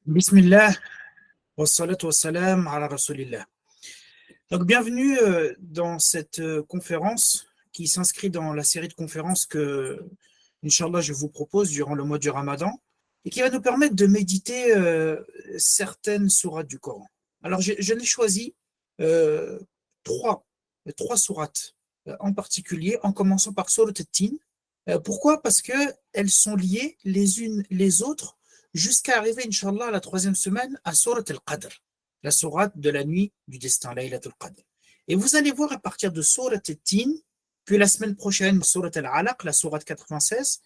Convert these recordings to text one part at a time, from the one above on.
Bismillah, wassalatu wassalam ala rasulillah. Donc, bienvenue dans cette conférence qui s'inscrit dans la série de conférences que, Inch'Allah, je vous propose durant le mois du Ramadan et qui va nous permettre de méditer certaines sourates du Coran. Alors, je n'ai choisi euh, trois, trois sourates en particulier, en commençant par Surat At-Tin. Pourquoi? Parce qu'elles sont liées les unes les autres jusqu'à arriver, Inch'Allah, à la troisième semaine, à Surat Al-Qadr, la sourate de la nuit du destin, Laylatul Qadr. Et vous allez voir à partir de Surat At-Tin, puis la semaine prochaine, Surat Al-Alaq, la sourate 96,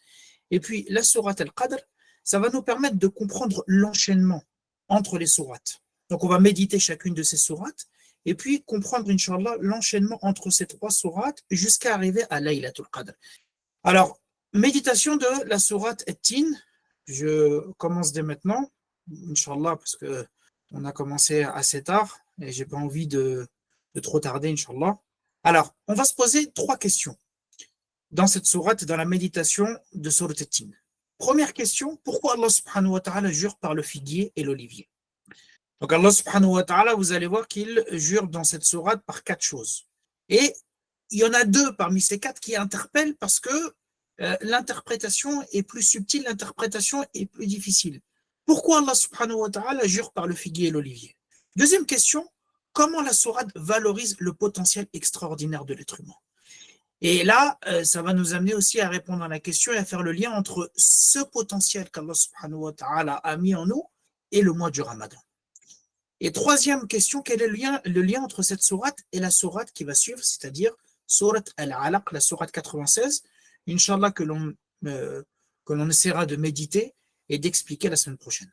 et puis la sourate Al-Qadr, ça va nous permettre de comprendre l'enchaînement entre les sourates. Donc on va méditer chacune de ces sourates, et puis comprendre, Inch'Allah, l'enchaînement entre ces trois sourates jusqu'à arriver à Laylatul Qadr. Alors, méditation de la sourate At-Tin. Je commence dès maintenant, Inch'Allah, parce qu'on a commencé assez tard et j'ai pas envie de trop tarder, Inch'Allah. Alors, on va se poser trois questions dans cette sourate, dans la méditation de sourate At-Tin. Première question, pourquoi Allah subhanahu wa ta'ala jure par le figuier et l'olivier? Donc Allah subhanahu wa ta'ala, vous allez voir qu'il jure dans cette sourate par quatre choses. Et il y en a deux parmi ces quatre qui interpellent parce que l'interprétation est plus subtile, l'interprétation est plus difficile. Pourquoi Allah subhanahu wa ta'ala jure par le figuier et l'olivier? Deuxième question, comment la sourate valorise le potentiel extraordinaire de l'être humain? Et là, ça va nous amener aussi à répondre à la question et à faire le lien entre ce potentiel qu'Allah subhanahu wa ta'ala a mis en nous et le mois du Ramadan. Et troisième question, quel est le lien entre cette sourate et la sourate qui va suivre, c'est-à-dire sourate Al-Alaq, la sourate 96, Inch'Allah que l'on essaiera de méditer et d'expliquer la semaine prochaine.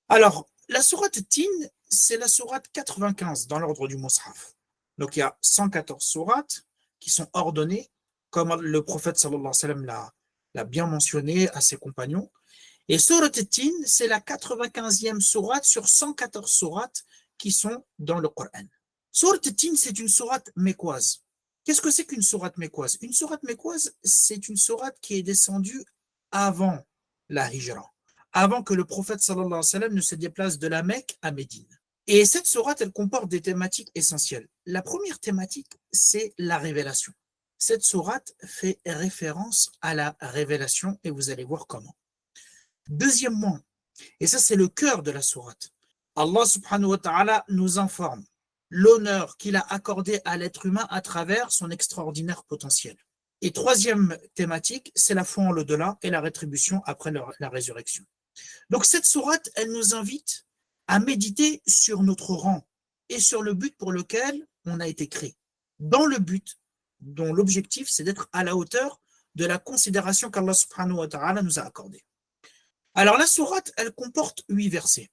Alors, la sourate Tin, c'est la sourate 95 dans l'ordre du Mus'haf. Donc il y a 114 sourates qui sont ordonnées, comme le prophète sallallahu alayhi wa sallam l'a bien mentionné à ses compagnons. Et sourate Tin, c'est la 95e sourate sur 114 sourates qui sont dans le Coran. Sourate Tin, c'est une sourate mécoise. Qu'est-ce que c'est qu'une sourate mécoise? Une sourate mécoise, c'est une sourate qui est descendue avant la Hijra, avant que le prophète sallallahu alayhi wa sallam ne se déplace de la Mecque à Médine. Et cette sourate, elle comporte des thématiques essentielles. La première thématique, c'est la révélation. Cette sourate fait référence à la révélation et vous allez voir comment. Deuxièmement, et ça c'est le cœur de la sourate, Allah subhanahu wa ta'ala nous informe l'honneur qu'il a accordé à l'être humain à travers son extraordinaire potentiel. Et troisième thématique, c'est la foi en l'au-delà et la rétribution après la résurrection. Donc cette sourate, elle nous invite à méditer sur notre rang et sur le but pour lequel on a été créé. Dans le but, dont l'objectif, c'est d'être à la hauteur de la considération qu'Allah subhanahu wa ta'ala nous a accordée. Alors la sourate, elle comporte 8 versets.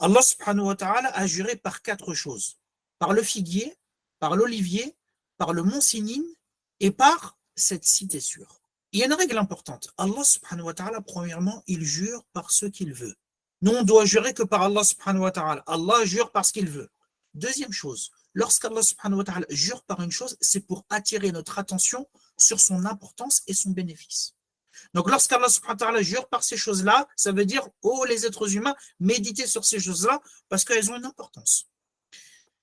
Allah subhanahu wa ta'ala a juré par quatre choses. Par le figuier, par l'olivier, par le mont Sinin et par cette cité sûre. Il y a une règle importante. Allah subhanahu wa ta'ala, premièrement, il jure par ce qu'il veut. Nous, on doit jurer que par Allah subhanahu wa ta'ala. Allah jure par ce qu'il veut. Deuxième chose, lorsqu'Allah subhanahu wa ta'ala jure par une chose, c'est pour attirer notre attention sur son importance et son bénéfice. Donc lorsqu'Allah subhanahu wa ta'ala jure par ces choses-là, ça veut dire, oh les êtres humains, méditez sur ces choses-là parce qu'elles ont une importance.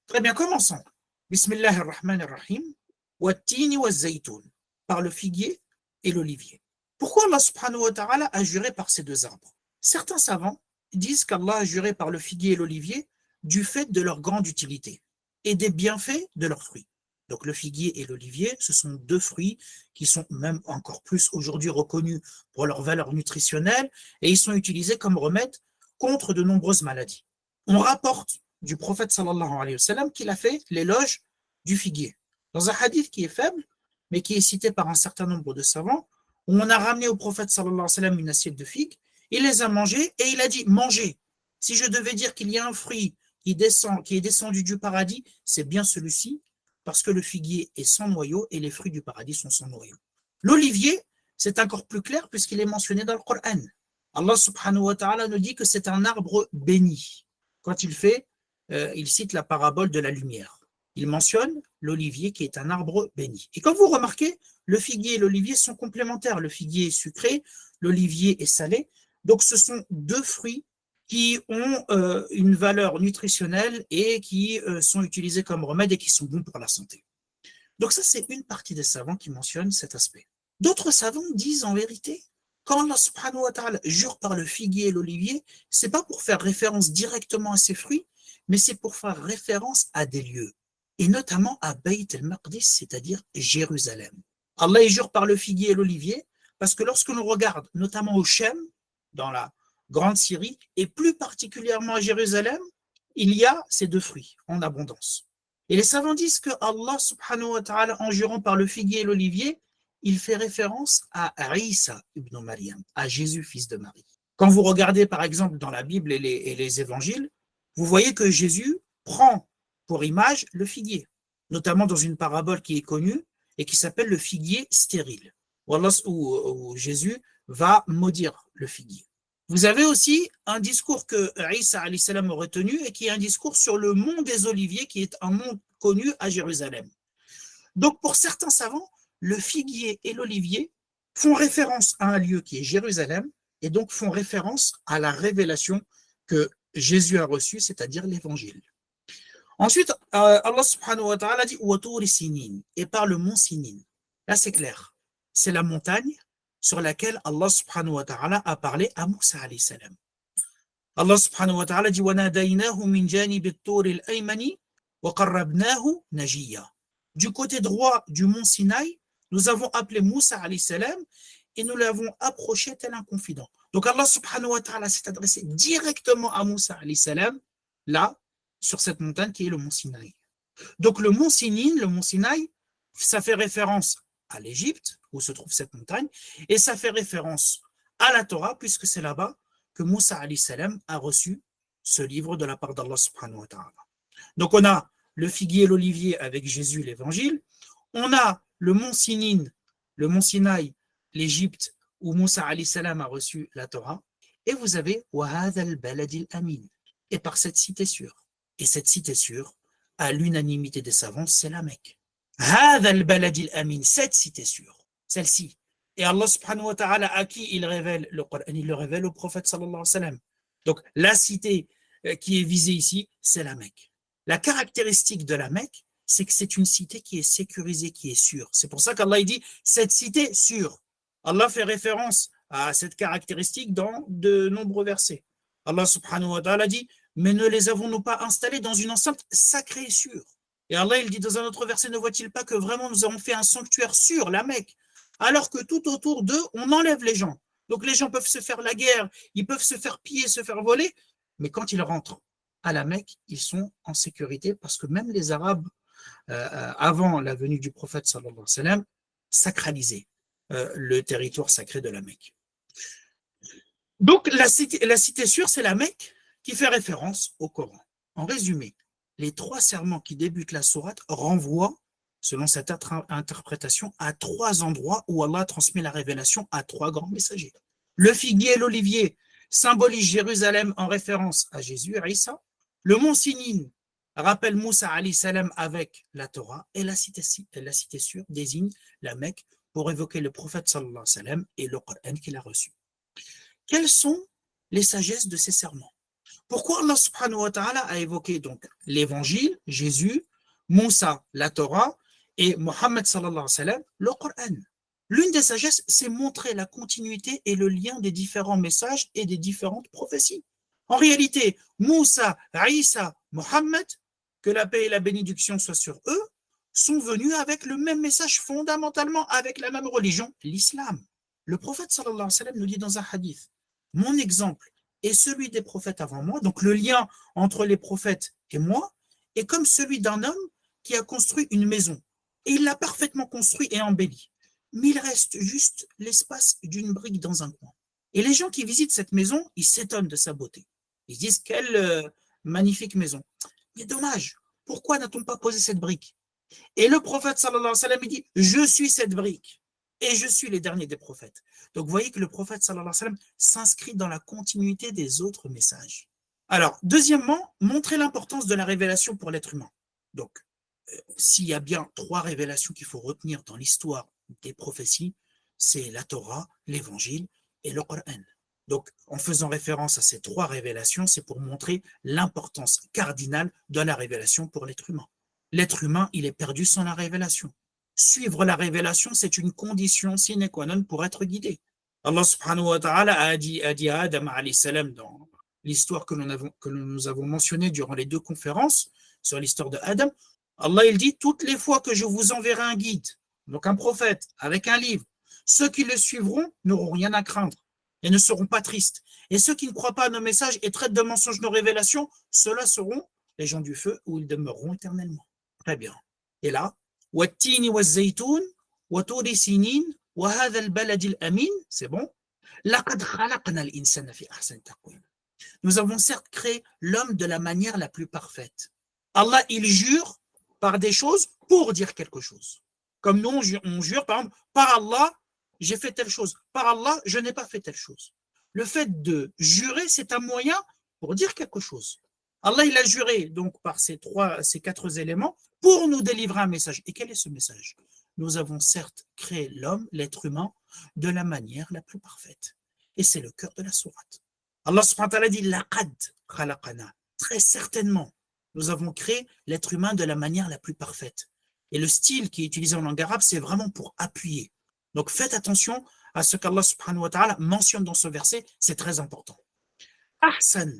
Très bien, commençons. Bismillahirrahmanirrahim. Wat-tini waz-zaytoun. Par le figuier et l'olivier. Pourquoi Allah subhanahu wa ta'ala a juré par ces deux arbres? Certains savants disent qu'Allah a juré par le figuier et l'olivier du fait de leur grande utilité et des bienfaits de leurs fruits. Donc le figuier et l'olivier, ce sont deux fruits qui sont même encore plus aujourd'hui reconnus pour leur valeur nutritionnelle et ils sont utilisés comme remède contre de nombreuses maladies. On rapporte du prophète sallallahu alayhi wa sallam qu'il a fait l'éloge du figuier. Dans un hadith qui est faible, mais qui est cité par un certain nombre de savants, où on a ramené au prophète sallallahu alayhi wa sallam une assiette de figues, il les a mangées et il a dit « mangez ». Si je devais dire qu'il y a un fruit qui est descendu du paradis, c'est bien celui-ci, parce que le figuier est sans noyau et les fruits du paradis sont sans noyau. L'olivier, c'est encore plus clair puisqu'il est mentionné dans le Coran. Allah subhanahu wa ta'ala nous dit que c'est un arbre béni. Quand il cite la parabole de la lumière. Il mentionne l'olivier qui est un arbre béni. Et comme vous remarquez, le figuier et l'olivier sont complémentaires. Le figuier est sucré, l'olivier est salé. Donc ce sont deux fruits qui ont une valeur nutritionnelle et qui sont utilisés comme remède et qui sont bons pour la santé. Donc ça, c'est une partie des savants qui mentionnent cet aspect. D'autres savants disent en vérité, quand Allah subhanahu wa ta'ala jure par le figuier et l'olivier, c'est pas pour faire référence directement à ces fruits, mais c'est pour faire référence à des lieux, et notamment à Bayt al-Maqdis, c'est-à-dire Jérusalem. Allah jure par le figuier et l'olivier, parce que lorsque l'on regarde notamment au Shem, dans la Grande Syrie, et plus particulièrement à Jérusalem, il y a ces deux fruits en abondance. Et les savants disent que Allah subhanahu wa ta'ala, en jurant par le figuier et l'olivier, il fait référence à Isa ibn Maryam, à Jésus, fils de Marie. Quand vous regardez par exemple dans la Bible et les évangiles, vous voyez que Jésus prend pour image le figuier, notamment dans une parabole qui est connue et qui s'appelle le figuier stérile, où Jésus va maudire le figuier. Vous avez aussi un discours que Isa alayhi salam aurait tenu et qui est un discours sur le mont des Oliviers, qui est un mont connu à Jérusalem. Donc pour certains savants, le figuier et l'olivier font référence à un lieu qui est Jérusalem et donc font référence à la révélation que Jésus a reçue, c'est-à-dire l'évangile. Ensuite, Allah subhanahu wa ta'ala dit Watour Sinin, et par le mont Sinin. Là, c'est clair. C'est la montagne sur laquelle Allah subhanahu wa ta'ala a parlé à Moussa alayhi salam. Allah subhanahu wa ta'ala dit وَنَادَيْنَاهُ مِنْ جَانِبِ الطُّورِ الْأَيْمَنِ وَقَرَّبْنَاهُ نَجِيًّا. Du côté droit du mont Sinaï, nous avons appelé Moussa alayhi salam et nous l'avons approché tel un confident. Donc Allah subhanahu wa ta'ala s'est adressé directement à Moussa alayhi salam, là, sur cette montagne qui est le mont Sinaï. Donc le mont Sinaï, ça fait référence à l'Égypte, où se trouve cette montagne, et ça fait référence à la Torah, puisque c'est là-bas que Moussa alayhi salam a reçu ce livre de la part d'Allah subhanahu wa ta'ala. Donc on a le figuier et l'olivier avec Jésus, l'évangile. On a le mont Sinaï, l'Égypte, où Moussa alayhi salam a reçu la Torah. Et vous avez Wahad al-Balad al-Amin. Et par cette cité sûre. Et cette cité sûre, à l'unanimité des savants, c'est la Mecque. Had al-Balad al-Amin, cette cité sûre, celle-ci. Et Allah subhanahu wa ta'ala, à qui il révèle le Coran? Il le révèle au prophète sallallahu alayhi wa sallam. Donc la cité qui est visée ici, c'est la Mecque. La caractéristique de la Mecque, c'est que c'est une cité qui est sécurisée, qui est sûre. C'est pour ça qu'Allah dit cette cité sûre. Allah fait référence à cette caractéristique dans de nombreux versets. Allah subhanahu wa ta'ala dit mais ne les avons-nous pas installés dans une enceinte sacrée et sûre? Et Allah il dit dans un autre verset, ne voit-il pas que vraiment nous avons fait un sanctuaire sûr, la Mecque, alors que tout autour d'eux, on enlève les gens. Donc les gens peuvent se faire la guerre, ils peuvent se faire piller, se faire voler, mais quand ils rentrent à la Mecque, ils sont en sécurité parce que même les Arabes, avant la venue du prophète sallallahu alayhi wa sallam, sacralisaient le territoire sacré de la Mecque. Donc la cité sûre, c'est la Mecque qui fait référence au Coran. En résumé, les trois serments qui débutent la sourate renvoient, selon cette interprétation, à trois endroits où Allah transmet la révélation à trois grands messagers. Le figuier et l'olivier symbolisent Jérusalem en référence à Jésus, à Isa. Le mont Sinin rappelle Moussa alayhi salam avec la Torah, et la cité sûre désigne la Mecque pour évoquer le prophète sallallahu alayhi wa sallam et le Coran qu'il a reçu. Quelles sont les sagesses de ces serments? Pourquoi Allah subhanahu wa ta'ala a évoqué donc l'évangile, Jésus, Moussa, la Torah, et Mohammed sallallahu alayhi wa sallam, le Coran? L'une des sagesses, c'est montrer la continuité et le lien des différents messages et des différentes prophéties. En réalité, Moussa, Isa, Mohammed, que la paix et la bénédiction soient sur eux, sont venus avec le même message fondamentalement, avec la même religion, l'islam. Le prophète sallallahu alayhi wa sallam nous dit dans un hadith, mon exemple est celui des prophètes avant moi, donc le lien entre les prophètes et moi est comme celui d'un homme qui a construit une maison. Et il l'a parfaitement construit et embelli. Mais il reste juste l'espace d'une brique dans un coin. Et les gens qui visitent cette maison, ils s'étonnent de sa beauté. Ils se disent, quelle magnifique maison. Mais dommage, pourquoi n'a-t-on pas posé cette brique? Et le prophète sallallahu alayhi wa sallam, il dit, je suis cette brique. Et je suis les derniers des prophètes. Donc vous voyez que le prophète sallallahu alayhi wa sallam s'inscrit dans la continuité des autres messages. Alors, deuxièmement, montrer l'importance de la révélation pour l'être humain. Donc, s'il y a bien trois révélations qu'il faut retenir dans l'histoire des prophéties, c'est la Torah, l'évangile et le Coran. Donc, en faisant référence à ces 3 révélations, c'est pour montrer l'importance cardinale de la révélation pour l'être humain. L'être humain, il est perdu sans la révélation. Suivre la révélation, c'est une condition sine qua non pour être guidé. Allah subhanahu wa ta'ala a dit à Adam alayhi salam dans l'histoire que nous avons mentionnée durant les 2 conférences sur l'histoire de Adam, Allah il dit, toutes les fois que je vous enverrai un guide, donc un prophète, avec un livre, ceux qui le suivront n'auront rien à craindre et ne seront pas tristes. Et ceux qui ne croient pas à nos messages et traitent de mensonges nos révélations, ceux-là seront les gens du feu où ils demeureront éternellement. Très bien. Et là, وَالتِّينِ وَالزَّيْتُونِ وَطُورِ سِينِينَ وَهَذَا الْبَلَدِ الْأَمِينَ, c'est bon. لَقَدْ خَلَقْنَا الْإِنسَانَ فِي أَحْسَنِ تَقْوِيمٍ. Nous avons certes créé l'homme de la manière la plus parfaite. Allah, il jure par des choses pour dire quelque chose. Comme nous, on jure, par exemple, par Allah, j'ai fait telle chose. Par Allah, je n'ai pas fait telle chose. Le fait de jurer, c'est un moyen pour dire quelque chose. Allah, il a juré donc par ces 4 éléments pour nous délivrer un message. Et quel est ce message? Nous avons certes créé l'homme, l'être humain, de la manière la plus parfaite. Et c'est le cœur de la sourate. Allah subhanahu wa ta'ala dit laqad khalaqana. Très certainement, nous avons créé l'être humain de la manière la plus parfaite. Et le style qui est utilisé en langue arabe, c'est vraiment pour appuyer. Donc faites attention à ce qu'Allah subhanahu wa ta'ala mentionne dans ce verset, c'est très important. Ahsan.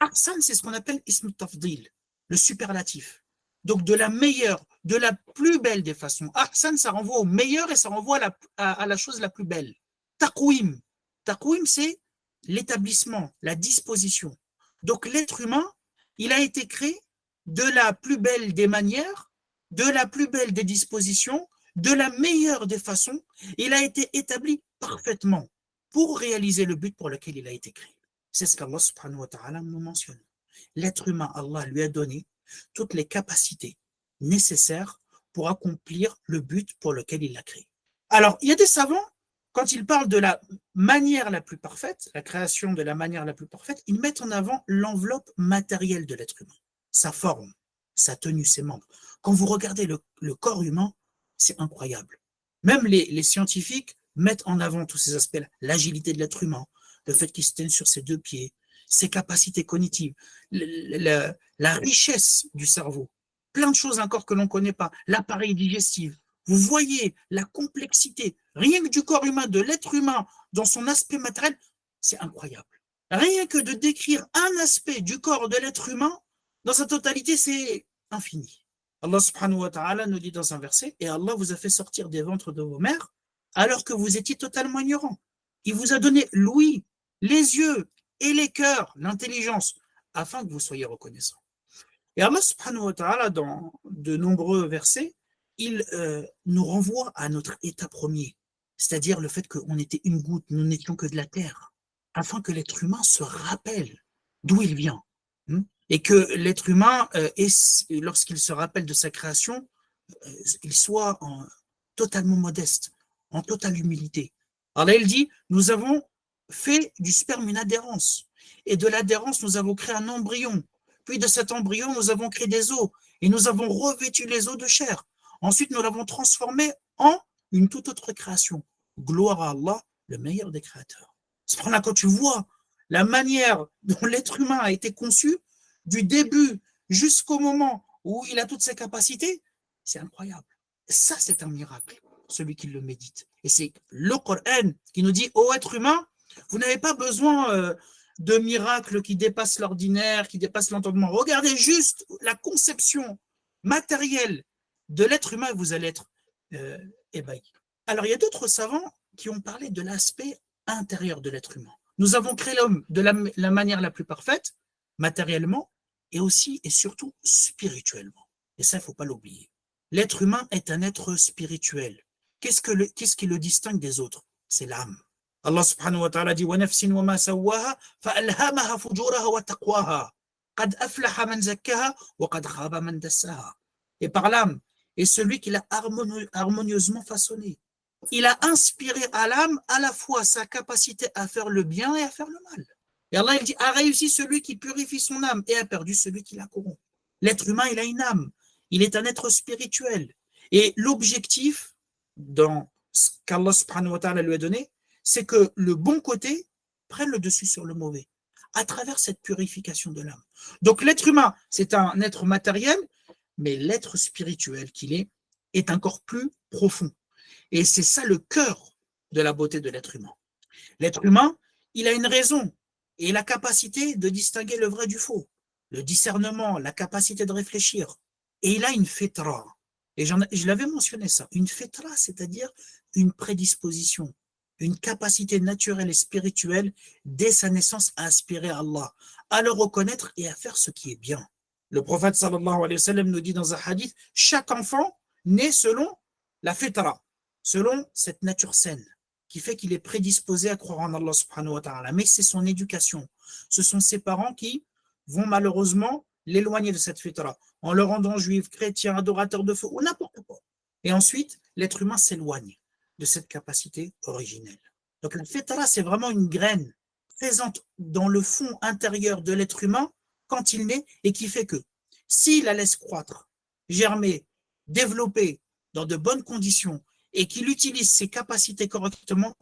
Ahsan, c'est ce qu'on appelle ism tafdil, le superlatif. Donc de la meilleure, de la plus belle des façons. Ahsan, ça renvoie au meilleur et ça renvoie à la chose la plus belle. Taqwim. Taqwim, c'est l'établissement, la disposition. Donc l'être humain, il a été créé de la plus belle des manières, de la plus belle des dispositions, de la meilleure des façons. Il a été établi parfaitement pour réaliser le but pour lequel il a été créé. C'est ce qu'Allah subhanahu wa ta'ala nous mentionne. L'être humain, Allah lui a donné toutes les capacités nécessaires pour accomplir le but pour lequel il l'a créé. Alors, il y a des savants, quand ils parlent de la manière la plus parfaite, la création de la manière la plus parfaite, ils mettent en avant l'enveloppe matérielle de l'être humain, sa forme, sa tenue, ses membres. Quand vous regardez le corps humain, c'est incroyable. Même les scientifiques mettent en avant tous ces aspects-là, l'agilité de l'être humain, le fait qu'il se tienne sur ses 2 pieds, ses capacités cognitives, la richesse du cerveau, plein de choses encore que l'on ne connaît pas, l'appareil digestif. Vous voyez la complexité, rien que du corps humain, de l'être humain, dans son aspect matériel, c'est incroyable. Rien que de décrire un aspect du corps de l'être humain, dans sa totalité, c'est infini. Allah subhanahu wa ta'ala nous dit dans un verset, et Allah vous a fait sortir des ventres de vos mères, alors que vous étiez totalement ignorants. Il vous a donné l'ouïe, les yeux et les cœurs, l'intelligence, afin que vous soyez reconnaissants. Et Allah subhanahu wa ta'ala, dans de nombreux versets, il nous renvoie à notre état premier, c'est-à-dire le fait qu'on était une goutte, nous n'étions que de la terre, afin que l'être humain se rappelle d'où il vient. Et que l'être humain, lorsqu'il se rappelle de sa création, il soit totalement modeste, en totale humilité. Alors là, il dit, nous avons fait du sperme une adhérence. Et de l'adhérence, nous avons créé un embryon. Puis de cet embryon, nous avons créé des os. Et nous avons revêtu les os de chair. Ensuite, nous l'avons transformé en une toute autre création. Gloire à Allah, le meilleur des créateurs. Cependant, quand tu vois la manière dont l'être humain a été conçu, du début jusqu'au moment où il a toutes ses capacités, c'est incroyable. Ça, c'est un miracle, celui qui le médite. Et c'est le Coran qui nous dit, ô être humain, vous n'avez pas besoin de miracles qui dépassent l'ordinaire, qui dépassent l'entendement. Regardez juste la conception matérielle de l'être humain et vous allez être ébahi. Alors, il y a d'autres savants qui ont parlé de l'aspect intérieur de l'être humain. Nous avons créé l'homme de la manière la plus parfaite, matériellement, et aussi et surtout spirituellement. Et ça, il ne faut pas l'oublier. L'être humain est un être spirituel. Qu'est-ce qui le distingue des autres? C'est l'âme. Allah subhanahu wa ta'ala dit وَنَفْسٍ وَمَا سَوَّاهَا فَأَلْهَمَهَا فُجُورَهَا وَتَقْوَاهَا قَدْ أَفْلَحَ مَنْ زَكَّاهَا وَقَدْ خَابَ مَنْ دَسَّاهَا. Et par l'âme, et celui qui l'a harmonieusement façonné. Il a inspiré à l'âme à la fois sa capacité à faire le bien et à faire le mal. Et Allah il dit, a réussi celui qui purifie son âme et a perdu celui qui la corrompt. L'être humain, il a une âme. Il est un être spirituel. Et l'objectif, dans ce qu'Allah subhanahu wa ta'ala lui a donné, c'est que le bon côté prenne le dessus sur le mauvais, à travers cette purification de l'âme. Donc l'être humain, c'est un être matériel, mais l'être spirituel qu'il est encore plus profond. Et c'est ça le cœur de la beauté de l'être humain. L'être humain, il a une raison et la capacité de distinguer le vrai du faux, le discernement, la capacité de réfléchir. Et il a une fitra. Et je l'avais mentionné ça. Une fitra, c'est-à-dire une prédisposition, une capacité naturelle et spirituelle dès sa naissance à aspirer à Allah, à le reconnaître et à faire ce qui est bien. Le prophète sallallahu alayhi wa sallam nous dit dans un hadith, chaque enfant naît selon la fitra, selon cette nature saine, qui fait qu'il est prédisposé à croire en Allah subhanahu wa ta'ala. Mais c'est son éducation. Ce sont ses parents qui vont malheureusement l'éloigner de cette fitra, en le rendant juif, chrétien, adorateur de feu, ou n'importe quoi. Et ensuite, l'être humain s'éloigne de cette capacité originelle. Donc la fitra, c'est vraiment une graine présente dans le fond intérieur de l'être humain quand il naît et qui fait que s'il la laisse croître, germer, développer dans de bonnes conditions et qu'il utilise ses capacités correctement,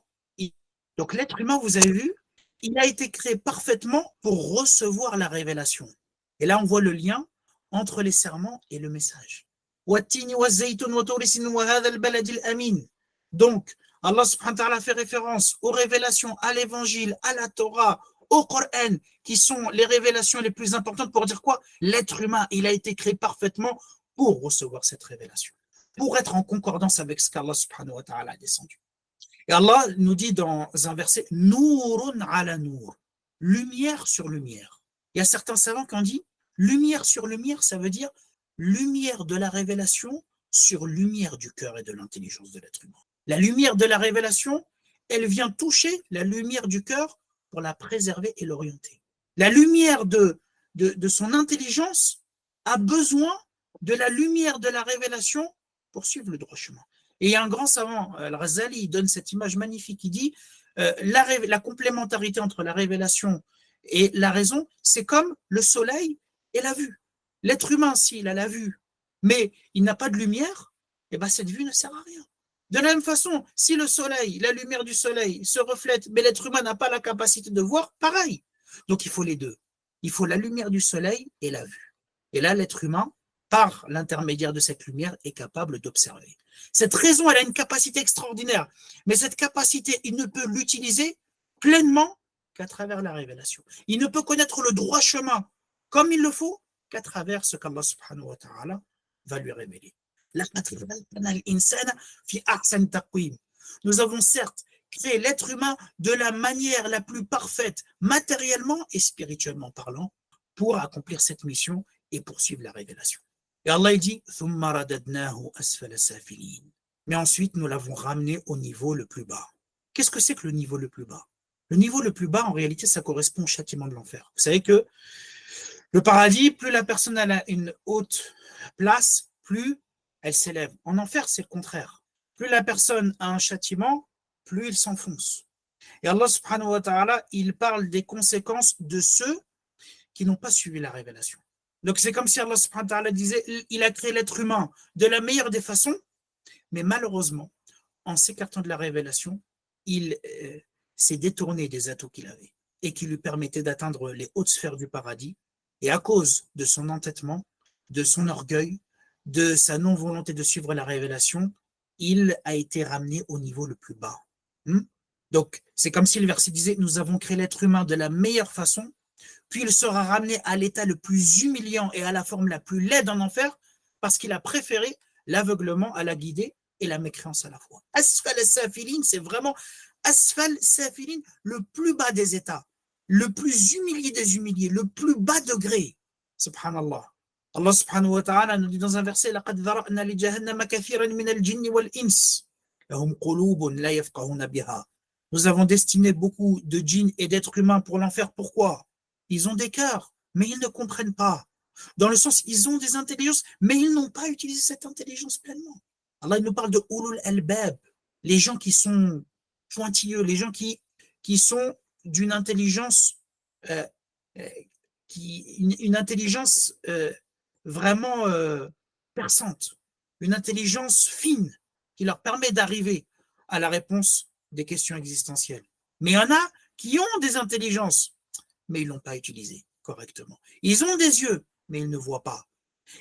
donc l'être humain, vous avez vu, il a été créé parfaitement pour recevoir la révélation. Et là, on voit le lien entre les serments et le message. Donc, Allah subhanahu wa ta'ala fait référence aux révélations, à l'évangile, à la Torah, au Coran, qui sont les révélations les plus importantes pour dire quoi? L'être humain, il a été créé parfaitement pour recevoir cette révélation, pour être en concordance avec ce qu'Allah subhanahu wa ta'ala a descendu. Et Allah nous dit dans un verset, Nourun ala nour, lumière sur lumière. Il y a certains savants qui ont dit, lumière sur lumière, ça veut dire lumière de la révélation sur lumière du cœur et de l'intelligence de l'être humain. La lumière de la révélation, elle vient toucher la lumière du cœur pour la préserver et l'orienter. La lumière de son intelligence a besoin de la lumière de la révélation pour suivre le droit chemin. Et il y a un grand savant, Al-Ghazali, il donne cette image magnifique, il dit la complémentarité entre la révélation et la raison, c'est comme le soleil et la vue. L'être humain, s'il a la vue, mais il n'a pas de lumière, eh ben cette vue ne sert à rien. De la même façon, si le soleil, la lumière du soleil se reflète, mais l'être humain n'a pas la capacité de voir, pareil. Donc il faut les deux. Il faut la lumière du soleil et la vue. Et là, l'être humain, par l'intermédiaire de cette lumière, est capable d'observer. Cette raison, elle a une capacité extraordinaire, mais cette capacité, il ne peut l'utiliser pleinement qu'à travers la révélation. Il ne peut connaître le droit chemin comme il le faut qu'à travers ce qu'Allah subhanahu wa ta'ala va lui révéler. Nous avons certes créé l'être humain de la manière la plus parfaite, matériellement et spirituellement parlant, pour accomplir cette mission et poursuivre la révélation. Et Allah dit mais ensuite nous l'avons ramené au niveau le plus bas. Qu'est-ce que c'est que le niveau le plus bas? Le niveau le plus bas, en réalité, ça correspond au châtiment de l'enfer. Vous savez que le paradis, plus la personne a une haute place, plus elle s'élève. En enfer, c'est le contraire. Plus la personne a un châtiment, plus il s'enfonce. Et Allah subhanahu wa ta'ala, il parle des conséquences de ceux qui n'ont pas suivi la révélation. Donc c'est comme si Allah subhanahu wa ta'ala disait, il a créé l'être humain de la meilleure des façons, mais malheureusement, en s'écartant de la révélation, il s'est détourné des atouts qu'il avait et qui lui permettaient d'atteindre les hautes sphères du paradis. Et à cause de son entêtement, de son orgueil, de sa non-volonté de suivre la révélation, il a été ramené au niveau le plus bas. Donc, c'est comme si le verset disait, nous avons créé l'être humain de la meilleure façon, puis il sera ramené à l'état le plus humiliant et à la forme la plus laide en enfer, parce qu'il a préféré l'aveuglement à la guidée et la mécréance à la foi. Asfal safilin, c'est vraiment Asfal safilin, le plus bas des états, le plus humilié des humiliés, le plus bas degré. Subhanallah. Allah subhanahu wa ta'ala nous dit dans un verset لَقَدْ ذَرَأْنَا لِجَهَنَّمَ كَثِيرًا مِنَ الْجِنِّ وَالْإِنسِ لَهُمْ قُلُوبٌ لَا يَفْقَهُونَ بِهَا. Nous avons destiné beaucoup de djinns et d'êtres humains pour l'enfer. Pourquoi? Ils ont des cœurs, mais ils ne comprennent pas. Dans le sens, ils ont des intelligences, mais ils n'ont pas utilisé cette intelligence pleinement. Allah nous parle de ulul albab, les gens qui sont pointilleux, les gens qui sont d'une intelligence, une intelligence vraiment perçante, une intelligence fine qui leur permet d'arriver à la réponse des questions existentielles. Mais il y en a qui ont des intelligences, mais ils ne l'ont pas utilisé correctement. Ils ont des yeux, mais ils ne voient pas.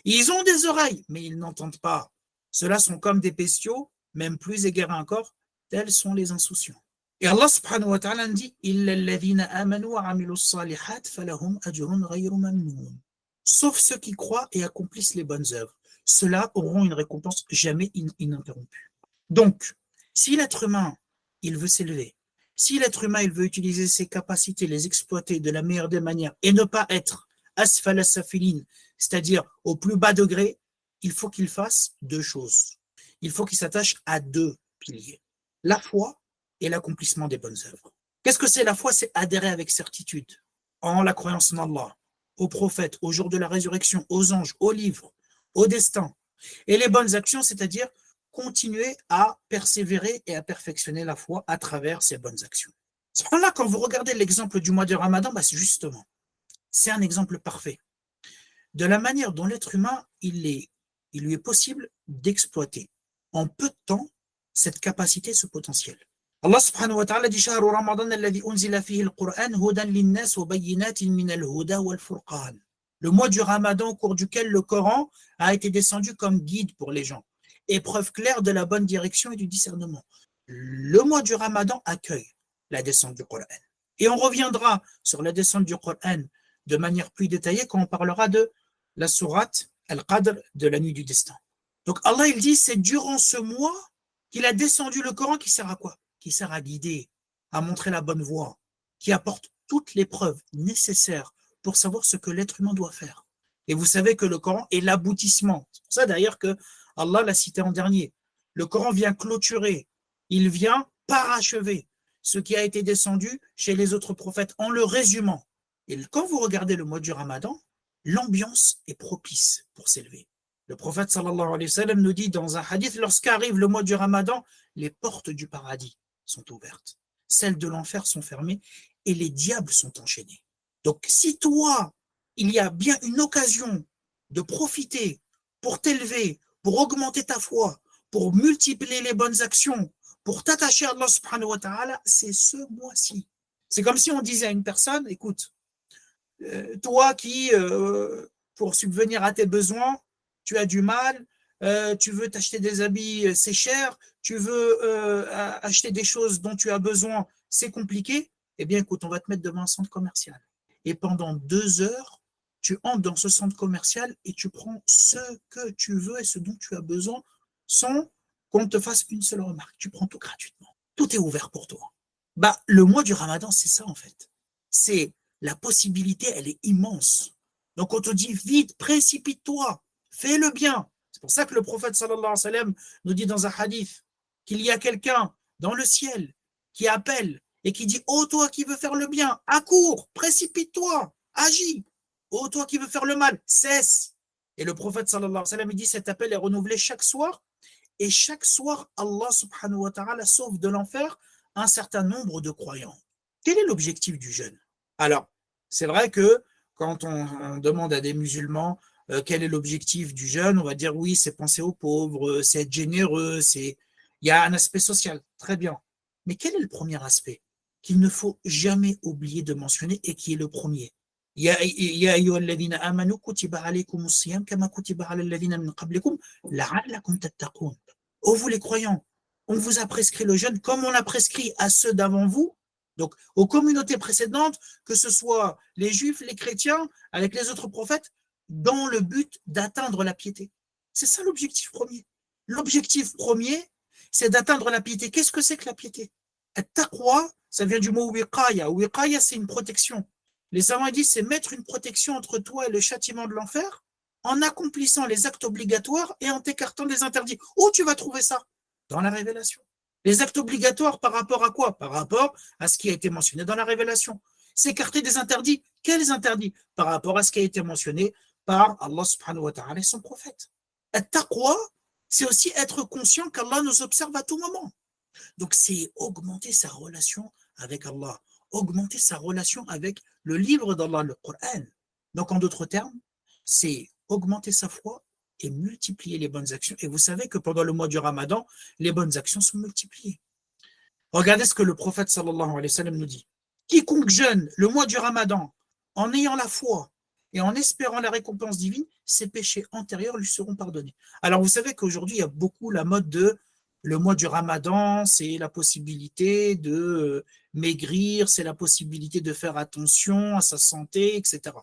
Ils ont des oreilles, mais ils n'entendent pas. Ceux-là sont comme des bestiaux, même plus égarés encore, tels sont les insouciants. Et Allah subhanahu wa ta'ala dit إِلَّا الَّذِينَ آمَنُوا وَعَمِلُوا الصَّالِحَاتِ فَلَهُمْ أَجْرٌ غَيْرُ مَمْنُونٍ. Sauf ceux qui croient et accomplissent les bonnes œuvres. Ceux-là auront une récompense jamais ininterrompue. Donc, si l'être humain, il veut s'élever, si l'être humain, il veut utiliser ses capacités, les exploiter de la meilleure des manières et ne pas être asfal as-safilin, c'est-à-dire au plus bas degré, il faut qu'il fasse deux choses. Il faut qu'il s'attache à deux piliers. La foi et l'accomplissement des bonnes œuvres. Qu'est-ce que c'est la foi? C'est adhérer avec certitude en la croyance en Allah, aux prophètes, au jour de la résurrection, aux anges, aux livres, au destin. Et les bonnes actions, c'est-à-dire continuer à persévérer et à perfectionner la foi à travers ces bonnes actions. Cependant, quand vous regardez l'exemple du mois de Ramadan, c'est justement, c'est un exemple parfait de la manière dont l'être humain, il lui est possible d'exploiter en peu de temps cette capacité, ce potentiel. Allah subhanahu wa ta'ala dit شهر رمضان الذي أنزل فيه القرآن هدى للناس وبينات من الهدى والفرقان. Le mois du Ramadan au cours duquel le Coran a été descendu comme guide pour les gens, épreuve claire de la bonne direction et du discernement. Le mois du Ramadan accueille la descente du Coran. Et on reviendra sur la descente du Coran de manière plus détaillée quand on parlera de la sourate Al-Qadr de la nuit du destin. Donc Allah il dit c'est durant ce mois qu'il a descendu le Coran qui sert à quoi? Qui sert à guider, à montrer la bonne voie, qui apporte toutes les preuves nécessaires pour savoir ce que l'être humain doit faire. Et vous savez que le Coran est l'aboutissement. C'est pour ça d'ailleurs que Allah l'a cité en dernier. Le Coran vient clôturer, il vient parachever ce qui a été descendu chez les autres prophètes en le résumant. Et quand vous regardez le mois du Ramadan, l'ambiance est propice pour s'élever. Le prophète sallallahu alayhi wa sallam nous dit dans un hadith, lorsqu'arrive le mois du Ramadan, les portes du paradis sont ouvertes, celles de l'enfer sont fermées et les diables sont enchaînés. Donc si toi, il y a bien une occasion de profiter pour t'élever, pour augmenter ta foi, pour multiplier les bonnes actions, pour t'attacher à Allah subhanahu wa ta'ala, c'est ce mois-ci. C'est comme si on disait à une personne, écoute, toi qui, pour subvenir à tes besoins, tu as du mal, tu veux t'acheter des habits, c'est cher, tu veux acheter des choses dont tu as besoin, c'est compliqué, eh bien écoute, on va te mettre devant un centre commercial. Et pendant 2 heures, tu entres dans ce centre commercial et tu prends ce que tu veux et ce dont tu as besoin sans qu'on te fasse une seule remarque. Tu prends tout gratuitement. Tout est ouvert pour toi. Le mois du Ramadan, c'est ça en fait. C'est la possibilité, elle est immense. Donc on te dit vite, précipite-toi, fais le bien. C'est pour ça que le prophète sallallahu alayhi wa sallam nous dit dans un hadith qu'il y a quelqu'un dans le ciel qui appelle et qui dit « Oh, toi qui veux faire le bien, accours, précipite-toi, agis. Oh, toi qui veux faire le mal, cesse. » Et le prophète sallallahu alayhi wa sallam il dit « Cet appel est renouvelé chaque soir et chaque soir, Allah subhanahu wa ta'ala sauve de l'enfer un certain nombre de croyants. » Quel est l'objectif du jeûne? Alors, c'est vrai que quand on demande à des musulmans quel est l'objectif du jeûne, on va dire oui, c'est penser aux pauvres, c'est être généreux, il y a un aspect social, très bien. Mais quel est le premier aspect qu'il ne faut jamais oublier de mentionner et qui est le premier? Ya ayyuhalladhina amanu kutiba alaykumus siyam kama kutiba alal ladhina min qablikum la'allakum tattaqun. Oh vous les croyants, on vous a prescrit le jeûne comme on l'a prescrit à ceux d'avant vous. Donc, aux communautés précédentes, que ce soit les juifs, les chrétiens, avec les autres prophètes, dans le but d'atteindre la piété. C'est ça l'objectif premier. L'objectif premier, c'est d'atteindre la piété. Qu'est-ce que c'est que la piété? At-taqwa, ça vient du mot wiqaya. Wiqaya, c'est une protection. Les savants disent, c'est mettre une protection entre toi et le châtiment de l'enfer en accomplissant les actes obligatoires et en t'écartant des interdits. Où tu vas trouver ça? Dans la révélation. Les actes obligatoires par rapport à quoi? Par rapport à ce qui a été mentionné dans la révélation. S'écarter des interdits. Quels interdits? Par rapport à ce qui a été mentionné par Allah subhanahu wa ta'ala et son prophète. At-taqwa, c'est aussi être conscient qu'Allah nous observe à tout moment. Donc c'est augmenter sa relation avec Allah, augmenter sa relation avec le livre d'Allah, le Coran. Donc en d'autres termes, c'est augmenter sa foi et multiplier les bonnes actions. Et vous savez que pendant le mois du Ramadan, les bonnes actions sont multipliées. Regardez ce que le prophète sallallahu alayhi wa sallam nous dit. quiconque jeûne le mois du Ramadan en ayant la foi et en espérant la récompense divine, ses péchés antérieurs lui seront pardonnés. Alors, vous savez qu'aujourd'hui, il y a beaucoup la mode de le mois du Ramadan, c'est la possibilité de maigrir, c'est la possibilité de faire attention à sa santé, etc.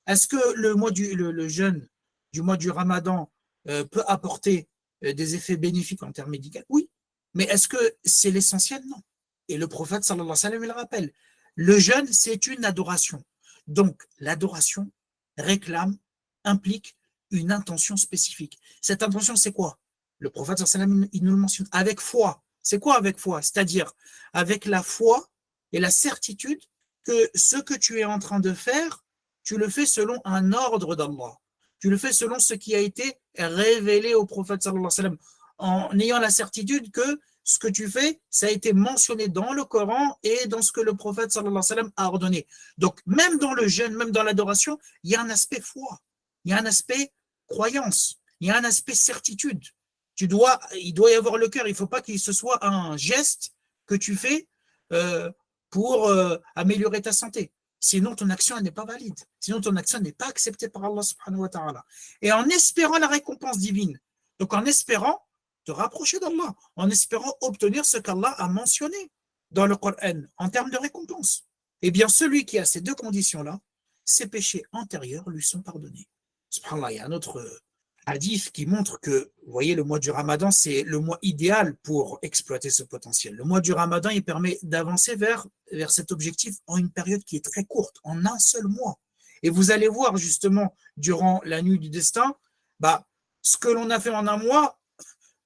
Est-ce que le jeûne du mois du Ramadan peut apporter des effets bénéfiques en termes médicaux? Oui. Mais est-ce que c'est l'essentiel? Non. Et le prophète, sallallahu alayhi wa sallam, il le rappelle. Le jeûne, c'est une adoration. Donc, l'adoration réclame, implique une intention spécifique. Cette intention, c'est quoi? Le prophète, sallallahu alayhi wa sallam, il nous le mentionne. Avec foi. C'est quoi avec foi? C'est-à-dire avec la foi et la certitude que ce que tu es en train de faire, tu le fais selon un ordre d'Allah. Tu le fais selon ce qui a été révélé au prophète, sallallahu alayhi wa sallam, en ayant la certitude que ce que tu fais, ça a été mentionné dans le Coran et dans ce que le prophète sallallahu alayhi wa sallam a ordonné. Donc, même dans le jeûne, même dans l'adoration, il y a un aspect foi, il y a un aspect croyance, il y a un aspect certitude. Il doit y avoir le cœur, il ne faut pas qu'il ce soit un geste que tu fais pour améliorer ta santé. Sinon, ton action n'est pas valide. Sinon, ton action n'est pas acceptée par Allah subhanahu wa ta'ala. Et en espérant la récompense divine, donc en espérant te rapprocher d'Allah, en espérant obtenir ce qu'Allah a mentionné dans le Coran en termes de récompense. Eh bien, celui qui a ces deux conditions-là, ses péchés antérieurs lui sont pardonnés. Subhanallah, il y a un autre hadith qui montre que, vous voyez, le mois du Ramadan, c'est le mois idéal pour exploiter ce potentiel. Le mois du Ramadan, il permet d'avancer vers cet objectif en une période qui est très courte, en un seul mois. Et vous allez voir justement, durant la nuit du destin, ce que l'on a fait en un mois,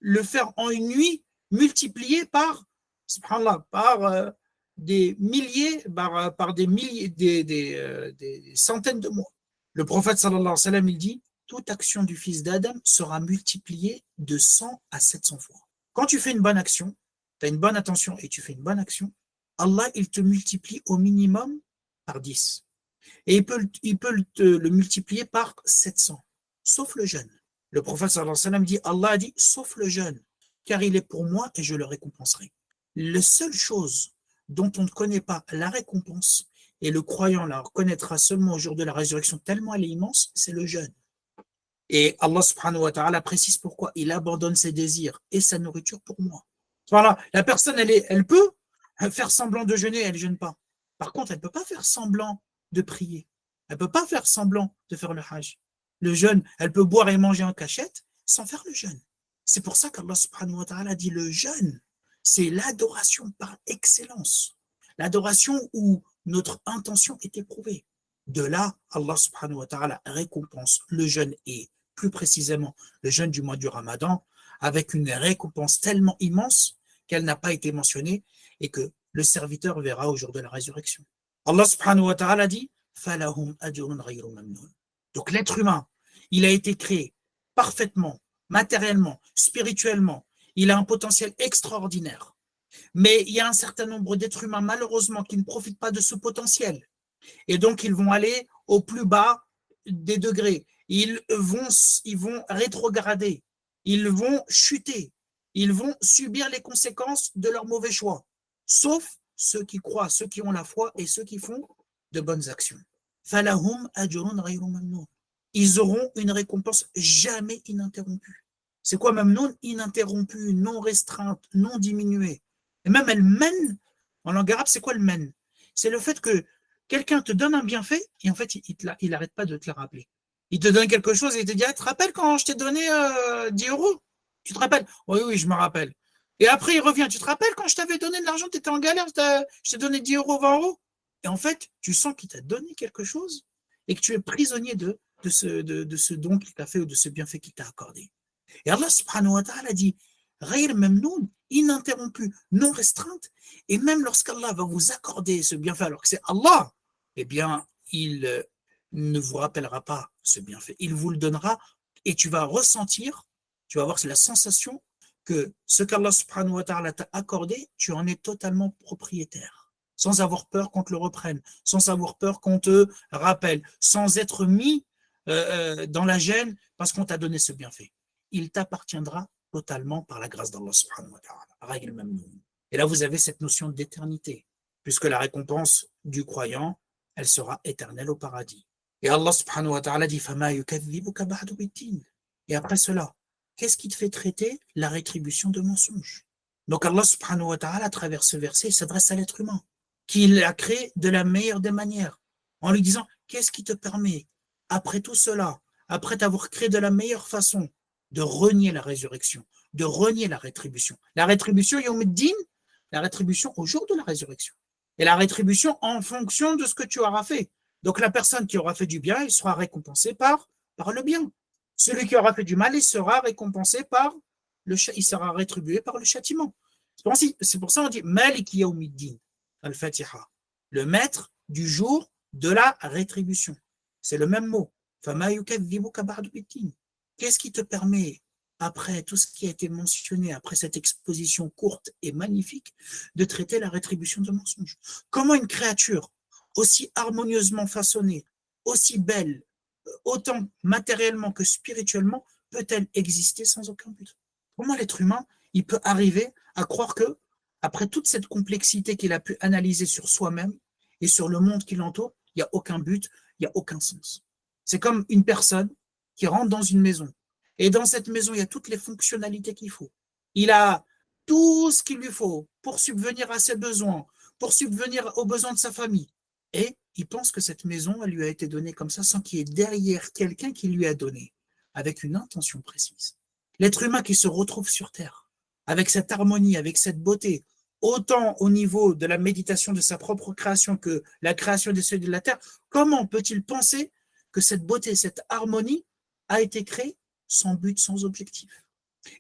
le faire en une nuit, multiplié par, subhanallah, par des milliers, par des milliers, des centaines de mois. Le prophète sallallahu alayhi wa sallam, il dit, toute action du fils d'Adam sera multipliée de 100 à 700 fois. Quand tu fais une bonne action, tu as une bonne attention et tu fais une bonne action, Allah, il te multiplie au minimum par 10. Et il peut le multiplier par 700, sauf le jeûne. Le prophète sallallahu alayhi wa sallam dit, Allah a dit, sauf le jeûne, car il est pour moi et je le récompenserai. La seule chose dont on ne connaît pas la récompense, et le croyant la reconnaîtra seulement au jour de la résurrection, tellement elle est immense, c'est le jeûne. Et Allah subhanahu wa ta'ala précise pourquoi il abandonne ses désirs et sa nourriture pour moi. Voilà, la personne, elle peut faire semblant de jeûner, elle ne jeûne pas. Par contre, elle ne peut pas faire semblant de prier. Elle ne peut pas faire semblant de faire le hajj. Le jeûne, elle peut boire et manger en cachette sans faire le jeûne. C'est pour ça qu'Allah subhanahu wa ta'ala dit le jeûne, c'est l'adoration par excellence. L'adoration où notre intention est éprouvée. De là, Allah subhanahu wa ta'ala récompense le jeûne et plus précisément le jeûne du mois du Ramadan avec une récompense tellement immense qu'elle n'a pas été mentionnée et que le serviteur verra au jour de la résurrection. Allah subhanahu wa ta'ala dit فَلَهُمْ أَجْرٌ غَيْرُ مَمْنُونٍ. Donc l'être humain, il a été créé parfaitement, matériellement, spirituellement. Il a un potentiel extraordinaire. Mais il y a un certain nombre d'êtres humains, malheureusement, qui ne profitent pas de ce potentiel. Et donc, ils vont aller au plus bas des degrés. Ils vont rétrograder. Ils vont chuter. Ils vont subir les conséquences de leurs mauvais choix. Sauf ceux qui croient, ceux qui ont la foi et ceux qui font de bonnes actions. فَلَهُمْ أَجْرٌ غَيْرُ مَمْنُونٍ. Ils auront une récompense jamais ininterrompue. C'est quoi mamnoun? Ininterrompue, non restreinte, non diminuée. Et même elle mène, en langue arabe, c'est quoi le mène? C'est le fait que quelqu'un te donne un bienfait et en fait, il n'arrête pas de te le rappeler. Il te donne quelque chose et il te dit, ah, tu te rappelles quand je t'ai donné 10 euros? Tu te rappelles? Oui, oui, je me rappelle. Et après, il revient, tu te rappelles quand je t'avais donné de l'argent, tu étais en galère, je t'ai donné 10 euros, 20 euros? Et en fait, tu sens qu'il t'a donné quelque chose et que tu es prisonnier de ce don qu'il t'a fait ou de ce bienfait qu'il t'a accordé. Et Allah subhanahu wa ta'ala dit, Ghayr mamnoun, ininterrompu, non restreinte, et même lorsqu'Allah va vous accorder ce bienfait, alors que c'est Allah, eh bien, il ne vous rappellera pas ce bienfait. Il vous le donnera et tu vas ressentir, tu vas avoir la sensation que ce qu'Allah subhanahu wa ta'ala t'a accordé, tu en es totalement propriétaire, sans avoir peur qu'on te le reprenne, sans avoir peur qu'on te rappelle, sans être mis dans la gêne parce qu'on t'a donné ce bienfait. Il t'appartiendra totalement par la grâce d'Allah subhanahu wa ta'ala. Et là, vous avez cette notion d'éternité, puisque la récompense du croyant, elle sera éternelle au paradis. Et Allah subhanahu wa ta'ala dit فَمَا يُكَذِّبُكَ بَعْدُ بِالدِّينِ. Et après cela, qu'est-ce qui te fait traiter la rétribution de mensonge? Donc Allah subhanahu wa ta'ala, à travers ce verset, il s'adresse à l'être humain, qu'il a créé de la meilleure des manières, en lui disant, qu'est-ce qui te permet, après tout cela, après t'avoir créé de la meilleure façon, de renier la résurrection, de renier la rétribution. La rétribution, Yawmuddin, la rétribution au jour de la résurrection. Et la rétribution en fonction de ce que tu auras fait. Donc la personne qui aura fait du bien, il sera récompensé par le bien. Celui qui aura fait du mal, il sera récompensé il sera rétribué par le châtiment. C'est pour ça qu'on dit Malik Yawmiddin, al-Fatiha, le maître du jour de la rétribution. C'est le même mot. Qu'est-ce qui te permet, après tout ce qui a été mentionné, après cette exposition courte et magnifique, de traiter la rétribution de mensonge? Comment une créature aussi harmonieusement façonnée, aussi belle, autant matériellement que spirituellement, peut-elle exister sans aucun but? Comment l'être humain, il peut arriver à croire que, après toute cette complexité qu'il a pu analyser sur soi-même et sur le monde qui l'entoure, il n'y a aucun but, il n'y a aucun sens. C'est comme une personne qui rentre dans une maison. Et dans cette maison, il y a toutes les fonctionnalités qu'il faut. Il a tout ce qu'il lui faut pour subvenir à ses besoins, pour subvenir aux besoins de sa famille. Et il pense que cette maison, elle lui a été donnée comme ça, sans qu'il y ait derrière quelqu'un qui lui a donné, avec une intention précise. L'être humain qui se retrouve sur Terre, avec cette harmonie, avec cette beauté, autant au niveau de la méditation de sa propre création que la création des cieux et de la terre, comment peut-il penser que cette beauté, cette harmonie a été créée sans but, sans objectif?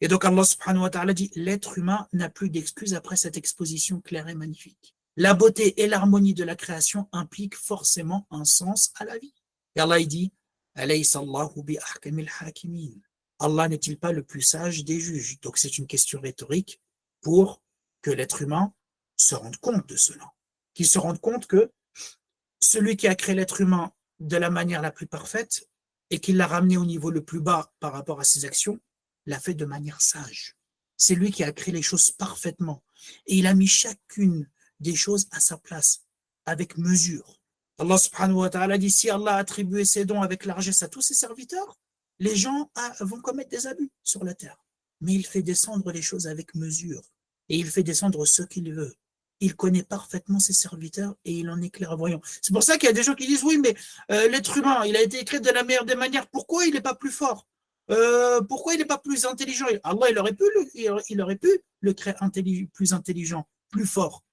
Et donc Allah subhanahu wa ta'ala dit, l'être humain n'a plus d'excuses après cette exposition claire et magnifique. La beauté et l'harmonie de la création impliquent forcément un sens à la vie. Et Allah dit, Alaysa Allahu bi ahkamil hakimin. Allah n'est-il pas le plus sage des juges? Donc c'est une question rhétorique pour que l'être humain se rende compte de cela. Qu'il se rende compte que celui qui a créé l'être humain de la manière la plus parfaite et qui l'a ramené au niveau le plus bas par rapport à ses actions, l'a fait de manière sage. C'est lui qui a créé les choses parfaitement. Et il a mis chacune des choses à sa place, avec mesure. Allah subhanahu wa ta'ala dit, si Allah a attribué ses dons avec largesse à tous ses serviteurs, les gens vont commettre des abus sur la terre. Mais il fait descendre les choses avec mesure. Et il fait descendre ce qu'il veut. Il connaît parfaitement ses serviteurs et il en est clairvoyant. C'est pour ça qu'il y a des gens qui disent, oui, mais l'être humain, il a été créé de la meilleure des manières. Pourquoi il n'est pas plus fort? Pourquoi il n'est pas plus intelligent? Allah, il aurait pu le créer plus intelligent, plus fort.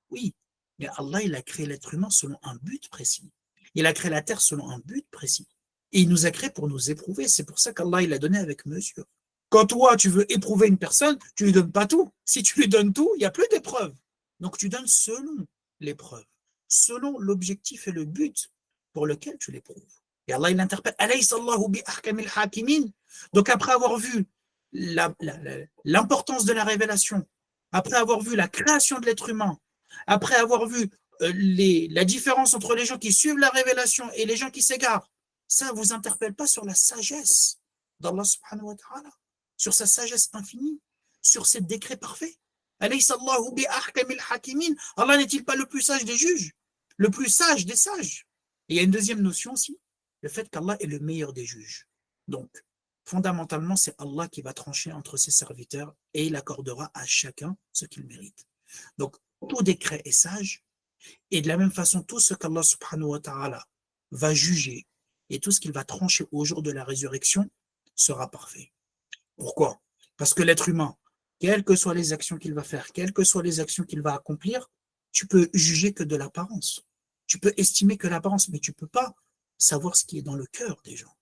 Oui, mais Allah, il a créé l'être humain selon un but précis. Il a créé la terre selon un but précis. Et il nous a créé pour nous éprouver. C'est pour ça qu'Allah, il a donné avec mesure. Quand toi, tu veux éprouver une personne, tu lui donnes pas tout. Si tu lui donnes tout, il n'y a plus d'épreuve. Donc, tu donnes selon l'épreuve, selon l'objectif et le but pour lequel tu l'éprouves. Et Allah, il interpelle, Alaysallahu bi ahkamil hakimin. Donc, après avoir vu l'importance de la révélation, après avoir vu la création de l'être humain, après avoir vu la différence entre les gens qui suivent la révélation et les gens qui s'égarent, ça ne vous interpelle pas sur la sagesse d'Allah subhanahu wa ta'ala, sur sa sagesse infinie, sur ses décrets parfaits. Alaysallahu bi ahkamil hakimin. Allah n'est-il pas le plus sage des juges, le plus sage des sages? Et il y a une deuxième notion aussi, le fait qu'Allah est le meilleur des juges. Donc, fondamentalement, c'est Allah qui va trancher entre ses serviteurs et il accordera à chacun ce qu'il mérite. Donc, tout décret est sage et de la même façon, tout ce qu'Allah subhanahu wa ta'ala va juger et tout ce qu'il va trancher au jour de la résurrection sera parfait. Pourquoi? Parce que l'être humain, quelles que soient les actions qu'il va faire, quelles que soient les actions qu'il va accomplir, tu peux juger que de l'apparence. Tu peux estimer que l'apparence, mais tu ne peux pas savoir ce qui est dans le cœur des gens.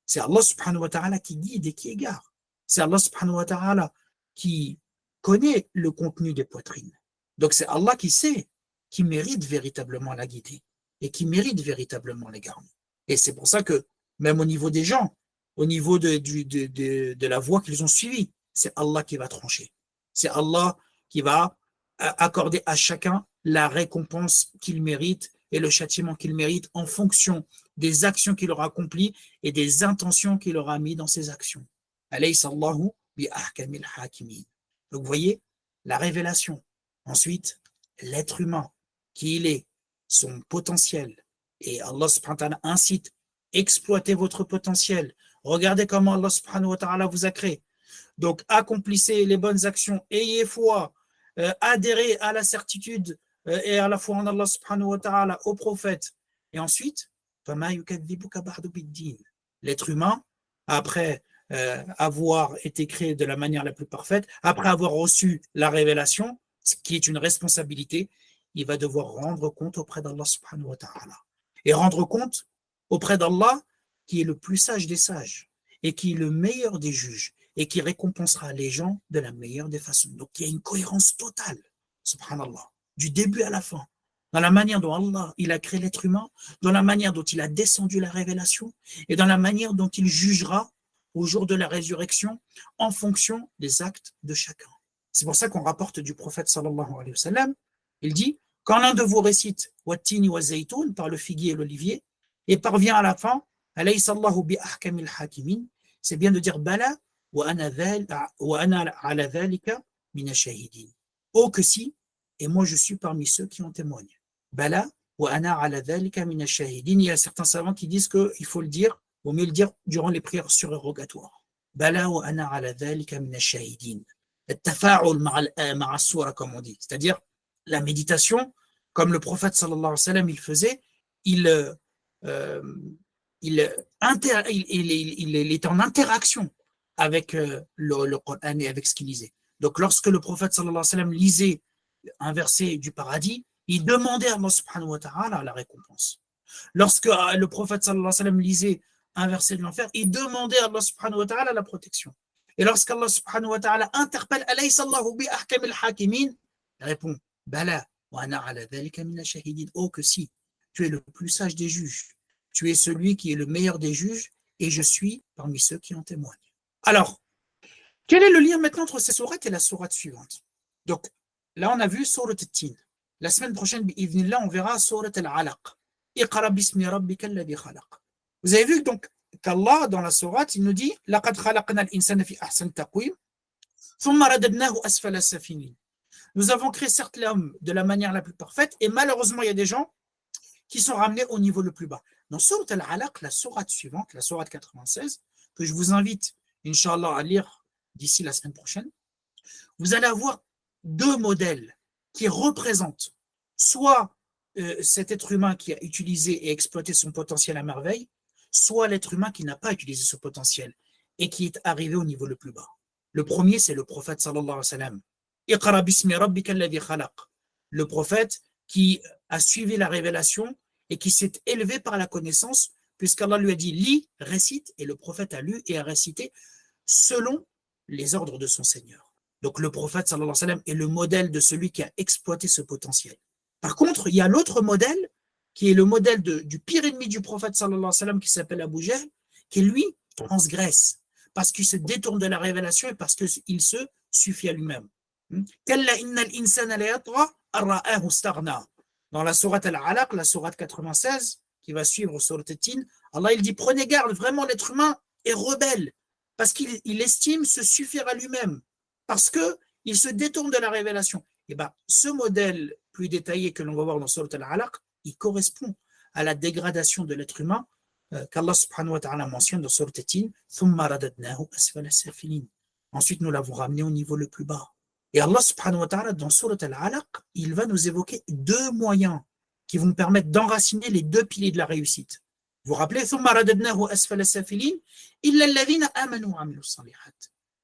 C'est Allah subhanahu wa ta'ala qui guide et qui égare. C'est Allah subhanahu wa ta'ala qui connaît le contenu des poitrines. Donc c'est Allah qui sait, qui mérite véritablement la guidée et qui mérite véritablement l'égarement. Et c'est pour ça que même au niveau des gens, au niveau de la voie qu'ils ont suivie, c'est Allah qui va trancher. C'est Allah qui va accorder à chacun la récompense qu'il mérite et le châtiment qu'il mérite en fonction des actions qu'il aura accomplies et des intentions qu'il aura mis dans ses actions. Alaysallahu bi ahkamil hakimin. Donc vous voyez, la révélation. Ensuite, l'être humain, qui il est, son potentiel. Et Allah subhanahu wa ta'ala incite, exploitez votre potentiel. Regardez comment Allah subhanahu wa ta'ala vous a créé. Donc, accomplissez les bonnes actions, ayez foi, adhérez à la certitude et à la foi en Allah subhanahu wa ta'ala, au prophète. Et ensuite, l'être humain, après avoir été créé de la manière la plus parfaite, après avoir reçu la révélation, ce qui est une responsabilité, il va devoir rendre compte auprès d'Allah subhanahu wa ta'ala. Et rendre compte auprès d'Allah, qui est le plus sage des sages, et qui est le meilleur des juges, et qui récompensera les gens de la meilleure des façons. Donc il y a une cohérence totale, subhanallah, du début à la fin, dans la manière dont Allah il a créé l'être humain, dans la manière dont il a descendu la révélation, et dans la manière dont il jugera au jour de la résurrection en fonction des actes de chacun. C'est pour ça qu'on rapporte du prophète sallallahu alayhi wa sallam, il dit, quand l'un de vous récite « Wattini wa zaytoun » par le figuier et l'olivier, et parvient à la fin « Alaysa Allahu bi ahkamil hakimin » c'est bien de dire « Bala wa ana ala dhalika min ash-shahidin » Oh que si, et moi je suis parmi ceux qui en témoignent. Bala wa ana ala dhalika min ash-shahidin. Il y a certains savants qui disent qu'il faut le dire, vaut mieux le dire durant les prières surérogatoires. Bala wa ana ala dhalika min ash-shahidin. At-tafa'ul ma'a as-sura, comme on dit. C'est-à-dire la méditation, comme le prophète sallallahu alayhi wa sallam il faisait, il est en interaction avec le Coran et avec ce qu'il lisait. Donc lorsque le prophète sallallahu alayhi wa sallam lisait un verset du paradis, il demandait à Allah subhanahu wa ta'ala la récompense. Lorsque le prophète sallallahu alayhi wa sallam lisait un verset de l'enfer, il demandait à Allah subhanahu wa ta'ala la protection. Et lorsqu'Allah subhanahu wa ta'ala interpelle alaysa Allahu bi ahkamil hakimin, il répond Bala wa ana ala dhalika min ash-shahidin. Oh que si, tu es le plus sage des juges. Tu es celui qui est le meilleur des juges et je suis parmi ceux qui en témoignent. Alors, quel est le lien maintenant entre ces sourates et la sourate suivante? Donc, là, on a vu sourate At-Tin. La semaine prochaine, bi'idhnillah, on verra sourate Al-Alaq. Iqra bismi rabbika alladhi khalaq. Vous avez vu donc qu'Allah, dans la sourate, il nous dit Laqad khalaqna al-insana fi ahsani taqwim, thumma radadnahu asfala safilin. Nous avons créé certes l'homme de la manière la plus parfaite, et malheureusement, il y a des gens qui sont ramenés au niveau le plus bas. Dans sourate Al-Alaq, la sourate suivante, la sourate 96, que je vous invite, Inch'Allah, à lire d'ici la semaine prochaine, vous allez avoir deux modèles qui représentent soit cet être humain qui a utilisé et exploité son potentiel à merveille, soit l'être humain qui n'a pas utilisé ce potentiel et qui est arrivé au niveau le plus bas. Le premier, c'est le prophète sallallahu alayhi wa sallam. Iqra bismi rabbika alladhi khalaq. Le prophète qui a suivi la révélation et qui s'est élevé par la connaissance, puisqu'Allah lui a dit lis, récite, et le prophète a lu et a récité selon les ordres de son Seigneur. Donc le prophète sallallahu alayhi wa sallam est le modèle de celui qui a exploité ce potentiel. Par contre, il y a l'autre modèle, qui est le modèle du pire ennemi du prophète sallallahu alayhi wa sallam, qui s'appelle Abu Jahl, qui lui transgresse, parce qu'il se détourne de la révélation et parce qu'il se suffit à lui-même. Dans la sourate Al-Alaq, la sourate 96, qui va suivre sourate At-Tin, Allah il dit prenez garde, vraiment l'être humain est rebelle, parce qu'il estime se suffire à lui-même, parce qu'il se détourne de la révélation. Et bien, ce modèle plus détaillé que l'on va voir dans sourate Al-Alaq, il correspond à la dégradation de l'être humain qu'Allah subhanahu wa ta'ala mentionne dans sourate At-Tin, thumma radadnahu asfala safilin. Ensuite, nous l'avons ramené au niveau le plus bas. Et Allah subhanahu wa ta'ala, dans sourate Al-Alaq, il va nous évoquer deux moyens qui vont permettre d'enraciner les deux piliers de la réussite. Vous vous rappelez, thumma radadnahu asfala safilin, illa alladhina amanu wa amilu salihat.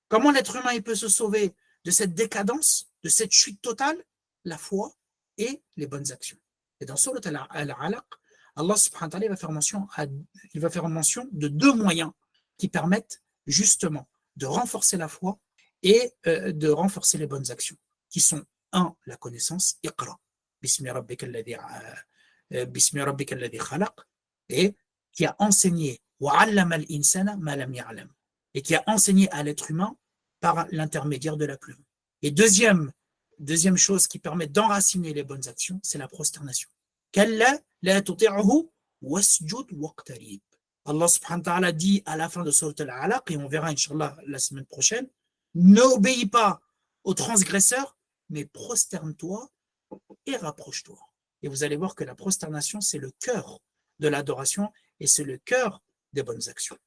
Comment l'être humain il peut se sauver de cette décadence, de cette chute totale? La foi et les bonnes actions. Et dans sourate Al-Alaq, Allah subhanahu wa ta'ala il va faire mention de deux moyens qui permettent justement de renforcer la foi et de renforcer les bonnes actions, qui sont un, la connaissance, Iqra, bismi rabbika alladhi khalaq, et qui a enseigné wa 'allama al-insana ma lam ya'lam, et qui a enseigné à l'être humain par l'intermédiaire de la plume. Et deuxième chose qui permet d'enraciner les bonnes actions, c'est la prosternation. Kalla la tuti'hu wasjud waqtarib. Allah subhanahu wa ta'ala dit à la fin de sourate Al-Alaq, et on verra Inch'Allah la semaine prochaine, n'obéis pas aux transgresseurs, mais prosterne-toi et rapproche-toi. et vous allez voir que la prosternation, c'est le cœur de l'adoration et c'est le cœur des bonnes actions.